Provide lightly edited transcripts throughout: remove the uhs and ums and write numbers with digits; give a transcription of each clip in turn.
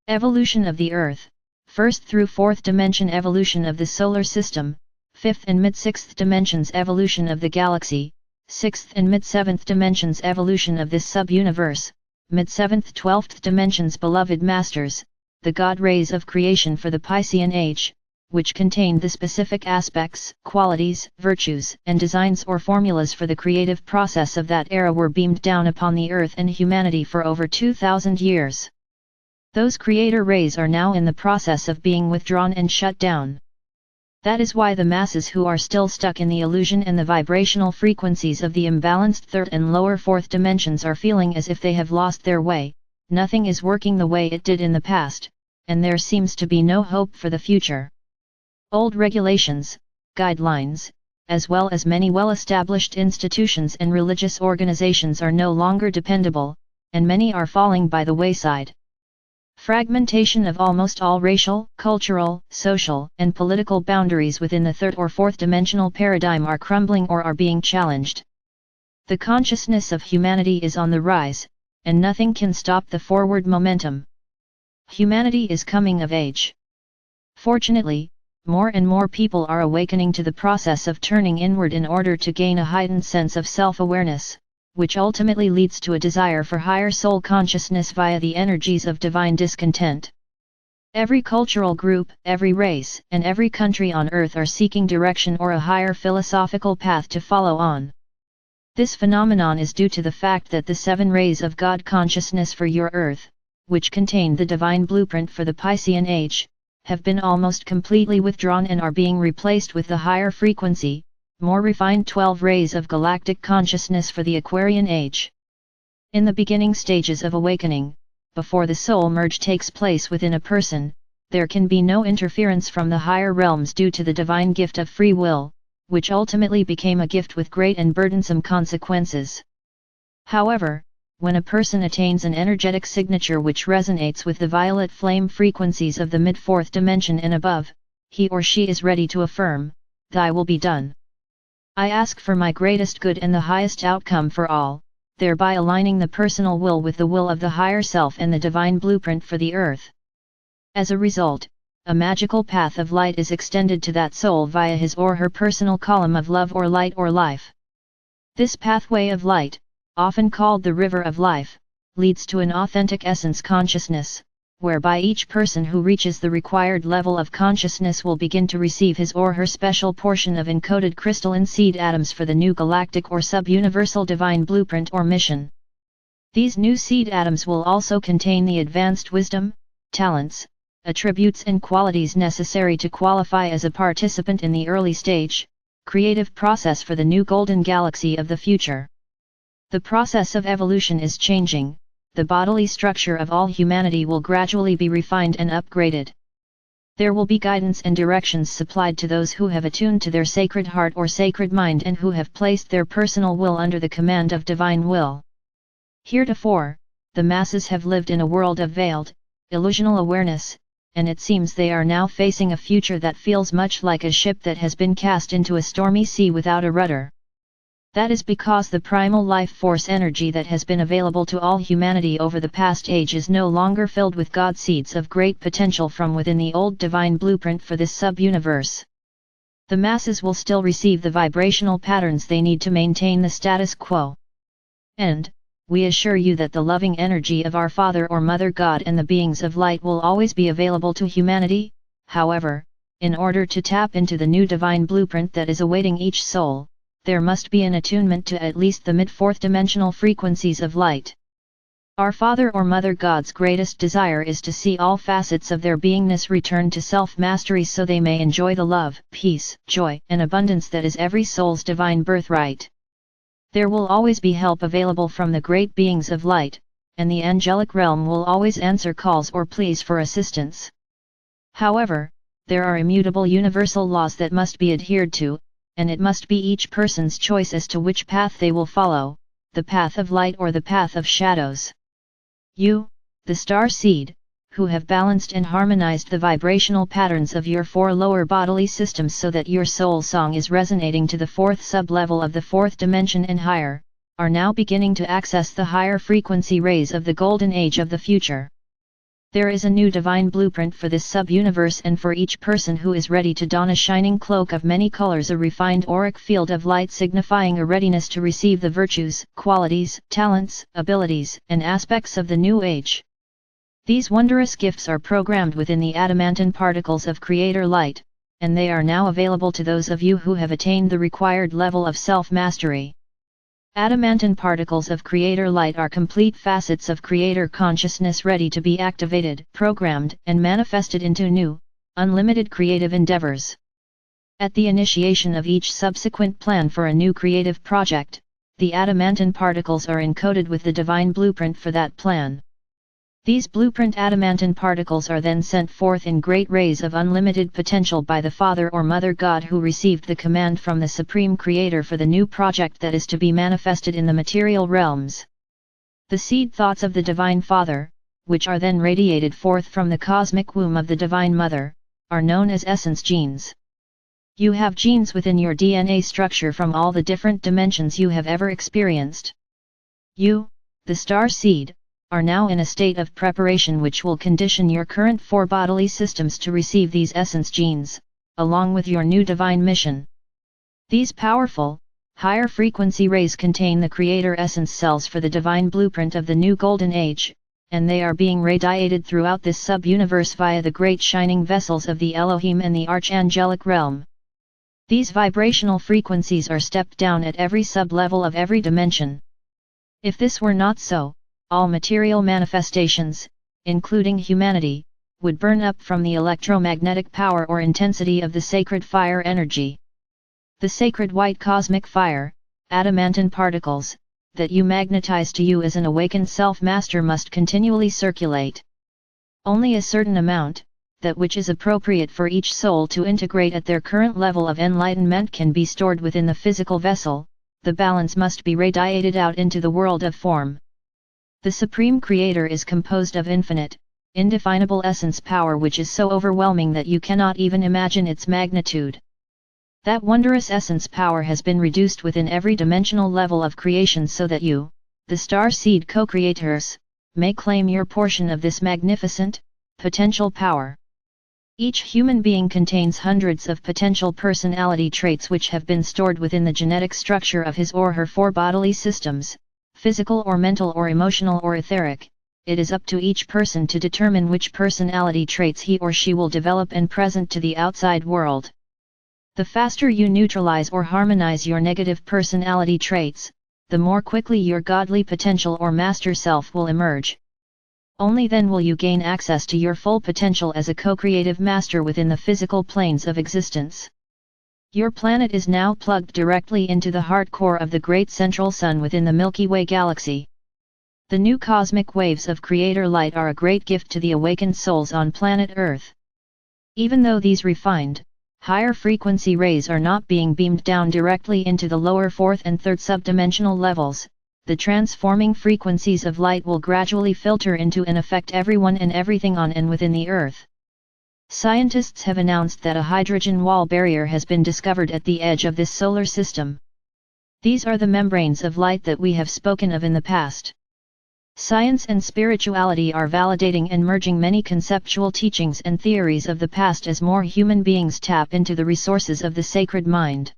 Evolution of the Earth, 1st through 4th dimension evolution of the solar system, 5th and mid-6th dimensions evolution of the galaxy, 6th and mid-7th dimensions evolution of this sub-universe, mid-7th 12th dimensions beloved masters, the God rays of creation for the Piscean Age, which contained the specific aspects, qualities, virtues, and designs or formulas for the creative process of that era were beamed down upon the Earth and humanity for over 2,000 years. Those creator rays are now in the process of being withdrawn and shut down. That is why the masses who are still stuck in the illusion and the vibrational frequencies of the imbalanced 3rd and lower 4th dimensions are feeling as if they have lost their way, nothing is working the way it did in the past, and there seems to be no hope for the future. Old regulations, guidelines, as well as many well-established institutions and religious organizations are no longer dependable, and many are falling by the wayside. Fragmentation of almost all racial, cultural, social, and political boundaries within the 3rd or 4th dimensional paradigm are crumbling or are being challenged. The consciousness of humanity is on the rise, and nothing can stop the forward momentum. Humanity is coming of age. Fortunately, more and more people are awakening to the process of turning inward in order to gain a heightened sense of self-awareness, which ultimately leads to a desire for higher soul consciousness via the energies of divine discontent. Every cultural group, every race, and every country on earth are seeking direction or a higher philosophical path to follow on. This phenomenon is due to the fact that the 7 rays of God consciousness for your earth, which contain the divine blueprint for the Piscean Age, have been almost completely withdrawn and are being replaced with the higher frequency, more refined 12 rays of galactic consciousness for the Aquarian Age. In the beginning stages of awakening, before the soul merge takes place within a person, there can be no interference from the higher realms due to the divine gift of free will, which ultimately became a gift with great and burdensome consequences. However, when a person attains an energetic signature which resonates with the violet flame frequencies of the mid-4th dimension and above, he or she is ready to affirm, "Thy will be done. I ask for my greatest good and the highest outcome for all," thereby aligning the personal will with the will of the higher self and the divine blueprint for the earth. As a result, a magical path of light is extended to that soul via his or her personal column of love or light or life. This pathway of light, often called the river of life, leads to an authentic essence consciousness, whereby each person who reaches the required level of consciousness will begin to receive his or her special portion of encoded crystalline seed atoms for the new galactic or sub-universal divine blueprint or mission. These new seed atoms will also contain the advanced wisdom, talents, attributes and qualities necessary to qualify as a participant in the early stage, creative process for the new golden galaxy of the future. The process of evolution is changing. The bodily structure of all humanity will gradually be refined and upgraded. There will be guidance and directions supplied to those who have attuned to their sacred heart or sacred mind and who have placed their personal will under the command of divine will. Heretofore, the masses have lived in a world of veiled, illusional awareness, and it seems they are now facing a future that feels much like a ship that has been cast into a stormy sea without a rudder. That is because the primal life force energy that has been available to all humanity over the past age is no longer filled with God seeds of great potential from within the old divine blueprint for this sub-universe. The masses will still receive the vibrational patterns they need to maintain the status quo. And, we assure you that the loving energy of our Father or Mother God and the beings of light will always be available to humanity. However, in order to tap into the new divine blueprint that is awaiting each soul, there must be an attunement to at least the mid-4th dimensional frequencies of light. Our Father or Mother God's greatest desire is to see all facets of their beingness return to self-mastery so they may enjoy the love, peace, joy, and abundance that is every soul's divine birthright. There will always be help available from the great beings of light, and the angelic realm will always answer calls or pleas for assistance. However, there are immutable universal laws that must be adhered to, and it must be each person's choice as to which path they will follow, the path of light or the path of shadows. You, the star seed, who have balanced and harmonized the vibrational patterns of your 4 lower bodily systems so that your soul song is resonating to the 4th sub-level of the 4th dimension and higher, are now beginning to access the higher frequency rays of the golden age of the future. There is a new divine blueprint for this sub-universe, and for each person who is ready to don a shining cloak of many colors, a refined auric field of light signifying a readiness to receive the virtues, qualities, talents, abilities, and aspects of the new age. These wondrous gifts are programmed within the adamantine particles of Creator Light, and they are now available to those of you who have attained the required level of self-mastery. Adamantine particles of Creator Light are complete facets of Creator consciousness ready to be activated, programmed, and manifested into new, unlimited creative endeavors. At the initiation of each subsequent plan for a new creative project, the adamantine particles are encoded with the divine blueprint for that plan. These blueprint adamantine particles are then sent forth in great rays of unlimited potential by the Father or Mother God who received the command from the Supreme Creator for the new project that is to be manifested in the material realms. The seed thoughts of the Divine Father, which are then radiated forth from the cosmic womb of the Divine Mother, are known as essence genes. You have genes within your DNA structure from all the different dimensions you have ever experienced. You, the star seed, are now in a state of preparation which will condition your current 4 bodily systems to receive these essence genes, along with your new divine mission. These powerful, higher frequency rays contain the Creator essence cells for the divine blueprint of the new golden age, and they are being radiated throughout this sub-universe via the great shining vessels of the Elohim and the Archangelic realm. These vibrational frequencies are stepped down at every sub-level of every dimension. If this were not so, all material manifestations, including humanity, would burn up from the electromagnetic power or intensity of the sacred fire energy. The sacred white cosmic fire, adamantine particles, that you magnetize to you as an awakened self-master must continually circulate. Only a certain amount, that which is appropriate for each soul to integrate at their current level of enlightenment, can be stored within the physical vessel. The balance must be radiated out into the world of form. The Supreme Creator is composed of infinite, indefinable essence power which is so overwhelming that you cannot even imagine its magnitude. That wondrous essence power has been reduced within every dimensional level of creation so that you, the star seed co-creators, may claim your portion of this magnificent, potential power. Each human being contains hundreds of potential personality traits which have been stored within the genetic structure of his or her 4 bodily systems. Physical or mental or emotional or etheric. It is up to each person to determine which personality traits he or she will develop and present to the outside world. The faster you neutralize or harmonize your negative personality traits, the more quickly your godly potential or master self will emerge. Only then will you gain access to your full potential as a co-creative master within the physical planes of existence. Your planet is now plugged directly into the heart core of the great central sun within the Milky Way galaxy. The new cosmic waves of Creator Light are a great gift to the awakened souls on planet Earth. Even though these refined, higher frequency rays are not being beamed down directly into the lower 4th and 3rd subdimensional levels, the transforming frequencies of light will gradually filter into and affect everyone and everything on and within the Earth. Scientists have announced that a hydrogen wall barrier has been discovered at the edge of this solar system. These are the membranes of light that we have spoken of in the past. Science and spirituality are validating and merging many conceptual teachings and theories of the past as more human beings tap into the resources of the sacred mind.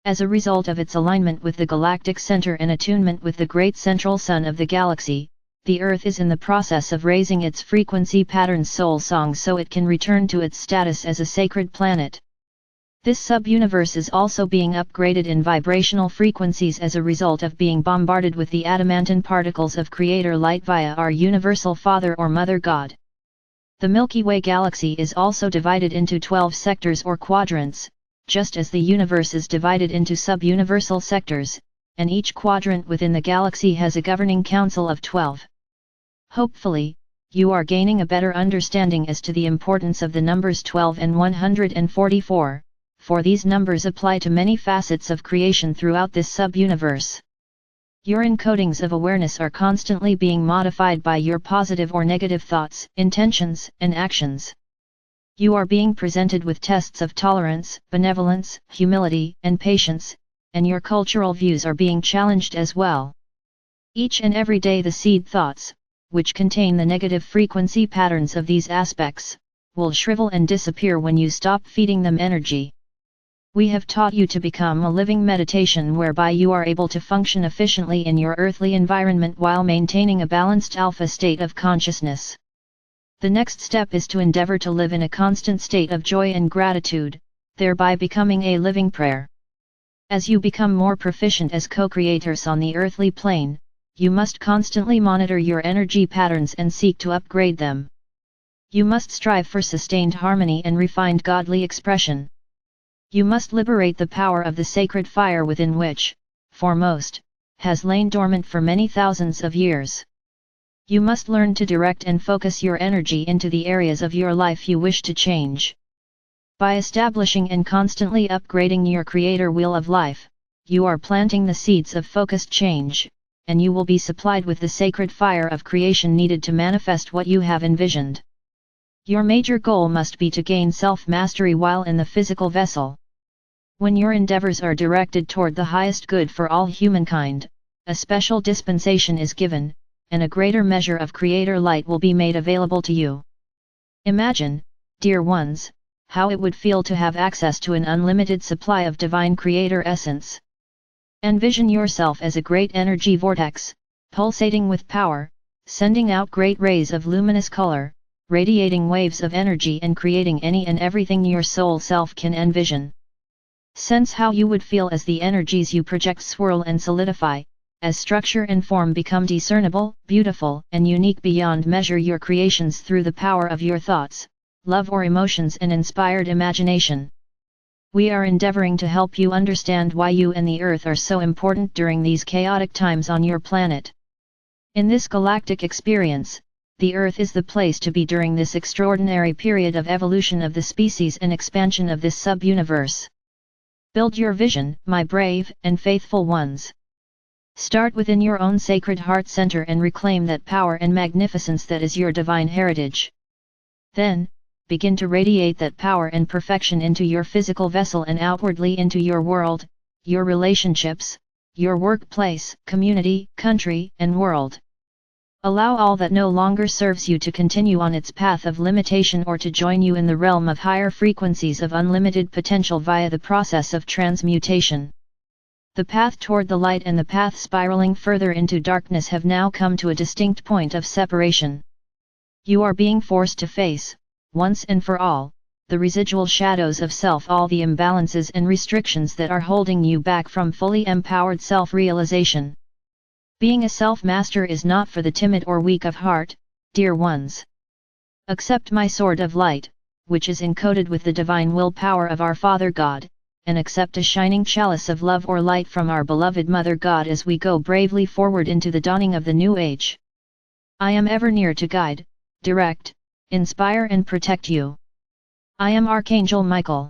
As a result of its alignment with the galactic center and attunement with the great central sun of the galaxy, the Earth is in the process of raising its frequency pattern soul song so it can return to its status as a sacred planet. This sub-universe is also being upgraded in vibrational frequencies as a result of being bombarded with the adamantine particles of Creator Light via our Universal Father or Mother God. The Milky Way galaxy is also divided into 12 sectors or quadrants, just as the universe is divided into sub-universal sectors, and each quadrant within the galaxy has a governing council of 12. Hopefully, you are gaining a better understanding as to the importance of the numbers 12 and 144, for these numbers apply to many facets of creation throughout this sub-universe. Your encodings of awareness are constantly being modified by your positive or negative thoughts, intentions, and actions. You are being presented with tests of tolerance, benevolence, humility, and patience, and your cultural views are being challenged as well. Each and every day the seed thoughts, which contain the negative frequency patterns of these aspects, will shrivel and disappear when you stop feeding them energy. We have taught you to become a living meditation whereby you are able to function efficiently in your earthly environment while maintaining a balanced alpha state of consciousness. The next step is to endeavor to live in a constant state of joy and gratitude, thereby becoming a living prayer. As you become more proficient as co-creators on the earthly plane, you must constantly monitor your energy patterns and seek to upgrade them. You must strive for sustained harmony and refined godly expression. You must liberate the power of the sacred fire within which, foremost, has lain dormant for many thousands of years. You must learn to direct and focus your energy into the areas of your life you wish to change. By establishing and constantly upgrading your creator wheel of life, you are planting the seeds of focused change, and you will be supplied with the sacred fire of creation needed to manifest what you have envisioned. Your major goal must be to gain self-mastery while in the physical vessel. When your endeavors are directed toward the highest good for all humankind, a special dispensation is given, and a greater measure of creator light will be made available to you. Imagine, dear ones, how it would feel to have access to an unlimited supply of divine creator essence. Envision yourself as a great energy vortex, pulsating with power, sending out great rays of luminous color, radiating waves of energy and creating any and everything your soul self can envision. Sense how you would feel as the energies you project swirl and solidify, as structure and form become discernible, beautiful, and unique beyond measure your creations through the power of your thoughts, love or emotions and inspired imagination. We are endeavoring to help you understand why you and the Earth are so important during these chaotic times on your planet. In this galactic experience, the Earth is the place to be during this extraordinary period of evolution of the species and expansion of this sub-universe. Build your vision, my brave and faithful ones. Start within your own sacred heart center and reclaim that power and magnificence that is your divine heritage. Then, begin to radiate that power and perfection into your physical vessel and outwardly into your world, your relationships, your workplace, community, country, and world. Allow all that no longer serves you to continue on its path of limitation or to join you in the realm of higher frequencies of unlimited potential via the process of transmutation. The path toward the light and the path spiraling further into darkness have now come to a distinct point of separation. You are being forced to face, once and for all, the residual shadows of self, all the imbalances and restrictions that are holding you back from fully empowered self-realization. Being a self-master is not for the timid or weak of heart, dear ones. Accept my sword of light, which is encoded with the divine willpower of our Father God, and accept a shining chalice of love or light from our beloved Mother God as we go bravely forward into the dawning of the new age. I am ever near to guide, direct, inspire and protect you. I am Archangel Michael.